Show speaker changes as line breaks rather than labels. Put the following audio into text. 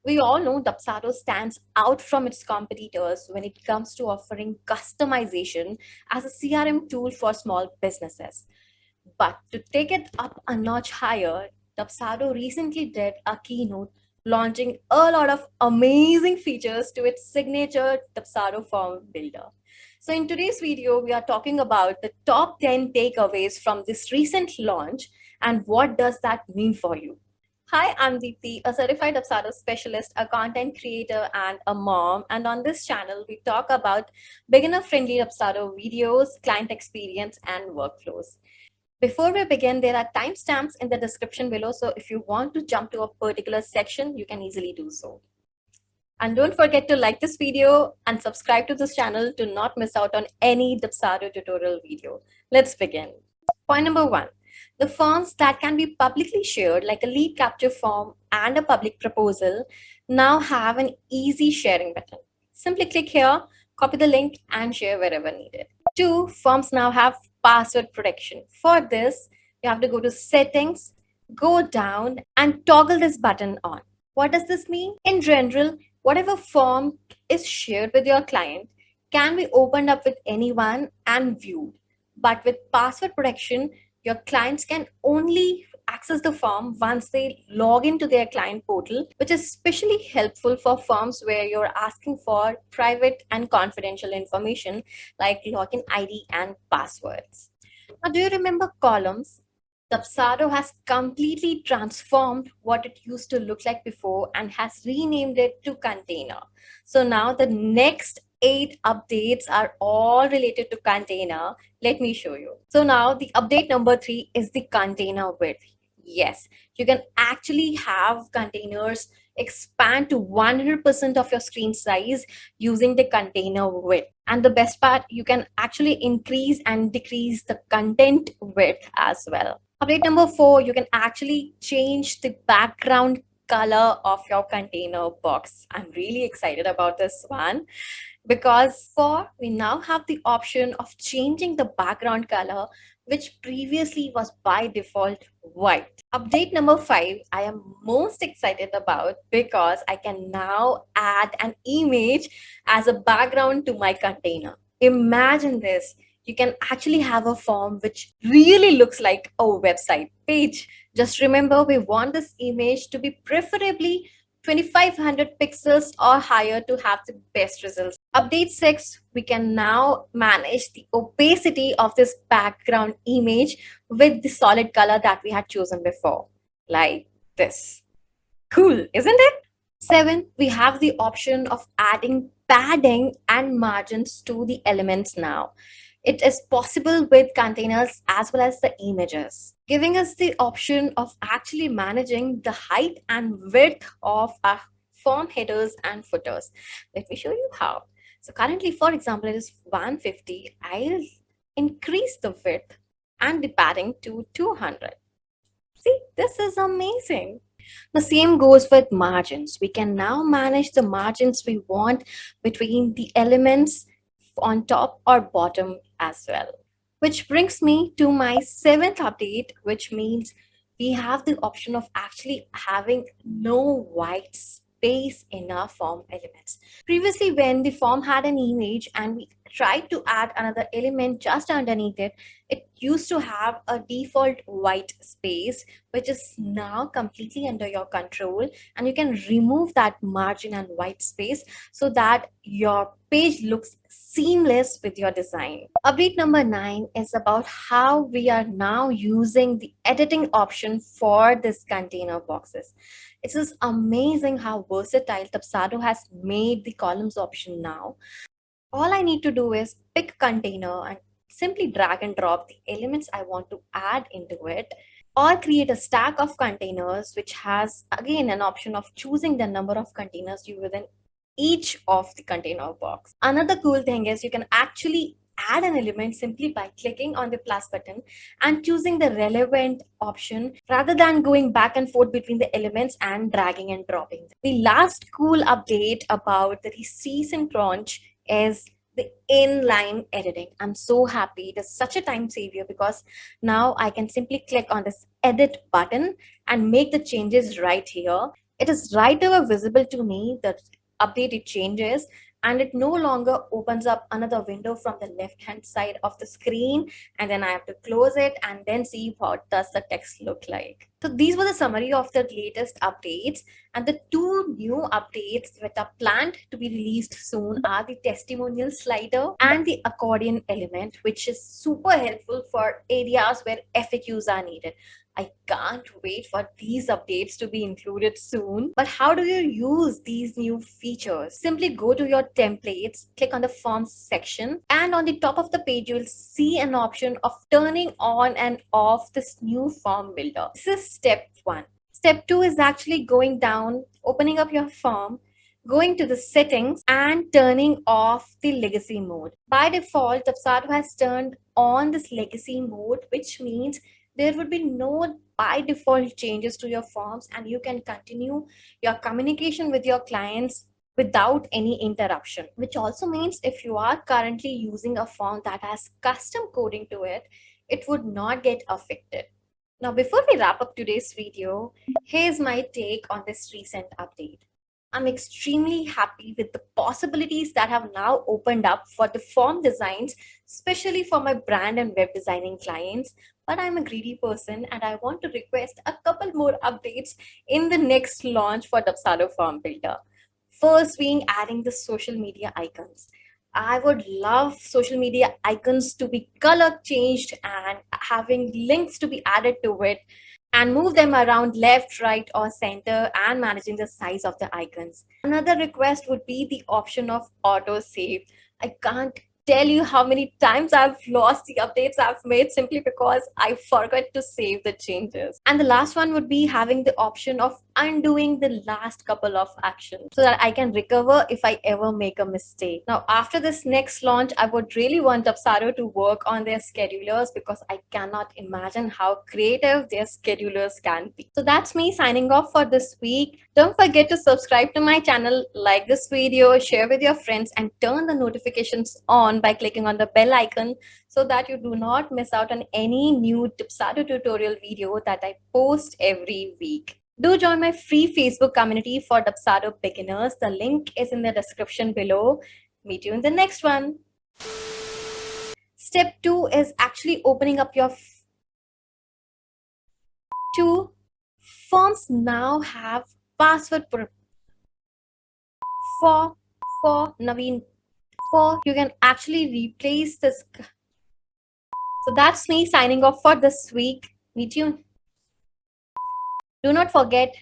We all know Dubsado stands out from its competitors when it comes to offering customization as a CRM tool for small businesses. But to take it up a notch higher, Dubsado recently did a keynote launching a lot of amazing features to its signature Dubsado Form Builder. So in today's video, we are talking about the top 10 takeaways from this recent launch and what does that mean for you. Hi, I'm Deepthi, a certified Dubsado specialist, a content creator, and a mom. And on this channel, we talk about beginner-friendly Dubsado videos, client experience, and workflows. Before we begin, there are timestamps in the description below, so if you want to jump to a particular section, you can easily do so. And don't forget to like this video and subscribe to this channel to not miss out on any Dubsado tutorial video. Let's begin. Point number one, the forms that can be publicly shared, like a lead capture form and a public proposal, now have an easy sharing button. Simply click here, copy the link, and share wherever needed. Two, forms now have password protection. For this, you have to go to settings, go down, and toggle this button on. What does this mean? In general, whatever form is shared with your client can be opened up with anyone and viewed. But with password protection, your clients can only access the form once they log into their client portal, which is especially helpful for firms where you're asking for private and confidential information like login ID and passwords. Now, do you remember columns? Dubsado has completely transformed what it used to look like before and has renamed it to container. So now the next 8 updates are all related to container. Let me show you. So now the update number 3 is the container width. Yes, you can actually have containers expand to 100% of your screen size using the container width. And the best part, you can actually increase and decrease the content width as well. Update number 4, you can actually change the background color of your container box. I'm really excited about this one because we now have the option of changing the background color, which previously was by default white. Update number 5, I am most excited about because I can now add an image as a background to my container. Imagine this. You can actually have a form which really looks like a website page. Just remember, we want this image to be preferably 2500 pixels or higher to have the best results. Update 6, we can now manage the opacity of this background image with the solid color that we had chosen before, like this. Cool, isn't it? 7, we have the option of adding padding and margins to the elements now. It is possible with containers as well as the images, giving us the option of actually managing the height and width of our form headers and footers. Let me show you how. So currently, for example, it is 150. I'll increase the width and the padding to 200. See, this is amazing. The same goes with margins. We can now manage the margins we want between the elements on top or bottom as well. Which brings me to my 7th update, which means we have the option of actually having no white space in our form elements. Previously, when the form had an image and we tried to add another element just underneath it, it used to have a default white space, which is now completely under your control, and you can remove that margin and white space so that your page looks seamless with your design. Update number 9 is about how we are now using the editing option for this container boxes. It is amazing how versatile Dubsado has made the columns option now. All I need to do is pick container and simply drag and drop the elements I want to add into it, or create a stack of containers, which has again an option of choosing the number of containers you within each of the container box. Another cool thing is you can actually add an element simply by clicking on the plus button and choosing the relevant option rather than going back and forth between the elements and dragging and dropping them. The last cool update about the recent launch is the inline editing. I'm so happy. It is such a time saver because now I can simply click on this edit button and make the changes right here. It is right away visible to me that updated changes, and it no longer opens up another window from the left hand side of the screen, and then I have to close it and then see what does the text look like. So these were the summary of the latest updates, and the two new updates that are planned to be released soon are the testimonial slider and the accordion element, which is super helpful for areas where FAQs are needed. I can't wait for these updates to be included soon. But how do you use these new features? Simply go to your templates, click on the forms section, and on the top of the page, you will see an option of turning on and off this new form builder. This is step one. Step two is actually going down, opening up your form, going to the settings and turning off the legacy mode. By default, Dubsado has turned on this legacy mode, which means there would be no by default changes to your forms, and you can continue your communication with your clients without any interruption. Which also means if you are currently using a form that has custom coding to it, it would not get affected. Now, before we wrap up today's video, here's my take on this recent update. I'm extremely happy with the possibilities that have now opened up for the form designs, especially for my brand and web designing clients. But I'm a greedy person and I want to request a couple more updates in the next launch for Dubsado Form Builder. First being adding the social media icons. I would love social media icons to be color changed and having links to be added to it, and move them around left, right, or center, and managing the size of the icons. Another request would be the option of auto save. I can't tell you how many times I've lost the updates I've made simply because I forgot to save the changes. And the last one would be having the option of undoing the last couple of actions so that I can recover if I ever make a mistake. Now, after this next launch, I would really want Dubsado to work on their schedulers because I cannot imagine how creative their schedulers can be. So that's me signing off for this week. Don't forget to subscribe to my channel, like this video, share with your friends, and turn the notifications on by clicking on the bell icon so that you do not miss out on any new Dubsado tutorial video that I post every week. Do join my free Facebook community for Dubsado beginners. The link is in the description below. Meet you in the next one. Step 2 is actually opening up your two forms now have password for Naveen. For you can actually replace this. So that's me signing off for this week. Meet you. Do not forget